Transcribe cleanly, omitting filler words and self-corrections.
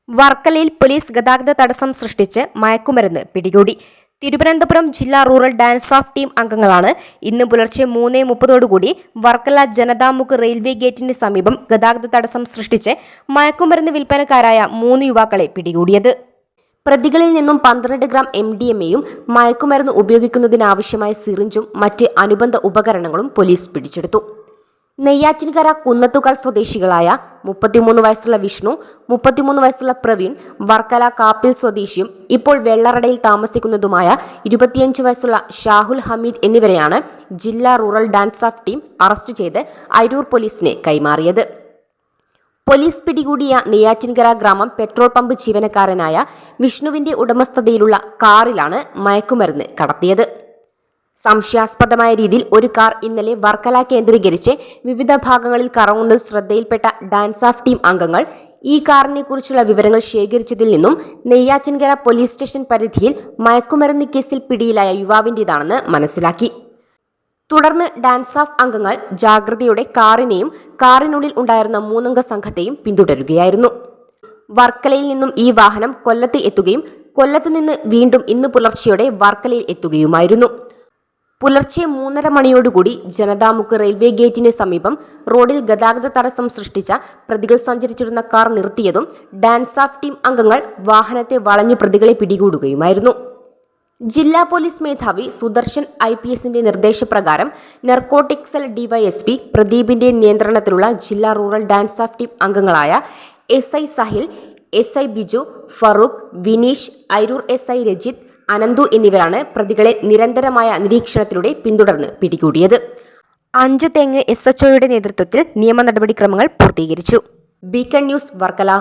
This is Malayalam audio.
വർക്കലയിൽ പോലീസ് ഗതാഗത തടസ്സം സൃഷ്ടിച്ച് മയക്കുമരുന്ന് പിടികൂടി. തിരുവനന്തപുരം ജില്ലാ റൂറൽ ഡാൻസ് ഓഫ് ടീം അംഗങ്ങളാണ് ഇന്ന് പുലർച്ചെ 3:30 വർക്കല ജനതാമുക്ക് റെയിൽവേ ഗേറ്റിന് സമീപം ഗതാഗത തടസ്സം സൃഷ്ടിച്ച് മയക്കുമരുന്ന് വിൽപ്പനക്കാരായ 3 യുവാക്കളെ പിടികൂടിയത്. പ്രതികളിൽ നിന്നും 12 ഗ്രാം MDMAയും മയക്കുമരുന്ന് ഉപയോഗിക്കുന്നതിനാവശ്യമായ സിറിഞ്ചും മറ്റ് അനുബന്ധ ഉപകരണങ്ങളും പോലീസ് പിടിച്ചെടുത്തു. നെയ്യാറ്റിൻകര കുന്നത്തുകാൽ സ്വദേശികളായ 33 വയസ്സുള്ള വിഷ്ണു, 33 വയസ്സുള്ള പ്രവീൺ, വർക്കല കാപ്പിൽ സ്വദേശിയും ഇപ്പോൾ വെള്ളറടയിൽ താമസിക്കുന്നതുമായ 25 വയസ്സുള്ള ഷാഹുൽ ഹമീദ് എന്നിവരെയാണ് ജില്ലാ rural DANSAF team arrest ചെയ്ത് അരൂർ പോലീസിന് കൈമാറിയത്. പോലീസ് പിടികൂടിയ നെയ്യാറ്റിൻകര ഗ്രാമം പെട്രോൾ പമ്പ് ജീവനക്കാരനായ വിഷ്ണുവിന്റെ ഉടമസ്ഥതയിലുള്ള കാറിലാണ് മയക്കുമരുന്ന് കടത്തിയത്. സംശയാസ്പദമായ രീതിയിൽ ഒരു കാർ ഇന്നലെ വർക്കല കേന്ദ്രീകരിച്ച് വിവിധ ഭാഗങ്ങളിൽ കറങ്ങുന്നത് ശ്രദ്ധയിൽപ്പെട്ട ഡാൻസ് ഓഫ് ടീം അംഗങ്ങൾ ഈ കാറിനെ കുറിച്ചുള്ള വിവരങ്ങൾ ശേഖരിച്ചതിൽ നിന്നും നെയ്യാറ്റിൻകര പോലീസ് സ്റ്റേഷൻ പരിധിയിൽ മയക്കുമരുന്ന് കേസിൽ പിടിയിലായ യുവാവിൻ്റെതാണെന്ന് മനസ്സിലാക്കി. തുടർന്ന് ഡാൻസ് ഓഫ് അംഗങ്ങൾ ജാഗ്രതയോടെ കാറിനെയും കാറിനുള്ളിൽ ഉണ്ടായിരുന്ന 3 അംഗ സംഘത്തെയും പിന്തുടരുകയായിരുന്നു. വർക്കലയിൽ നിന്നും ഈ വാഹനം കൊല്ലത്ത് എത്തുകയും കൊല്ലത്ത് നിന്ന് വീണ്ടും ഇന്ന് പുലർച്ചെയോടെ വർക്കലയിൽ എത്തുകയുമായിരുന്നു. പുലർച്ചെ 3:30 മണിയോടുകൂടി ജനതാമുക്ക് റെയിൽവേ ഗേറ്റിന് സമീപം റോഡിൽ ഗതാഗത തടസ്സം സൃഷ്ടിച്ച പ്രതികൾ സഞ്ചരിച്ചിരുന്ന കാർ നിർത്തിയതും ഡാൻസ് ഓഫ് ടീം അംഗങ്ങൾ വാഹനത്തെ വളഞ്ഞു പ്രതികളെ പിടികൂടുകയുമായിരുന്നു. ജില്ലാ പോലീസ് മേധാവി സുദർശൻ IPSന്റെ നിർദ്ദേശപ്രകാരം നർക്കോട്ടിക് സെൽ DYSP പ്രദീപിന്റെ നിയന്ത്രണത്തിലുള്ള ജില്ലാ റൂറൽ ഡാൻസ് ഓഫ് ടീം അംഗങ്ങളായ SI Sahil, SI Biju, Farooq, Vineesh, Aroor SI Rajith, Ananthu എന്നിവരാണ് പ്രതികളെ നിരന്തരമായ നിരീക്ഷണത്തിലൂടെ പിന്തുടർന്ന് പിടികൂടിയത്. 5 തെങ്ങ് SHOയുടെ നേതൃത്വത്തിൽ നിയമ നടപടിക്രമങ്ങൾ പൂർത്തീകരിച്ചു. Beacon news Varkala.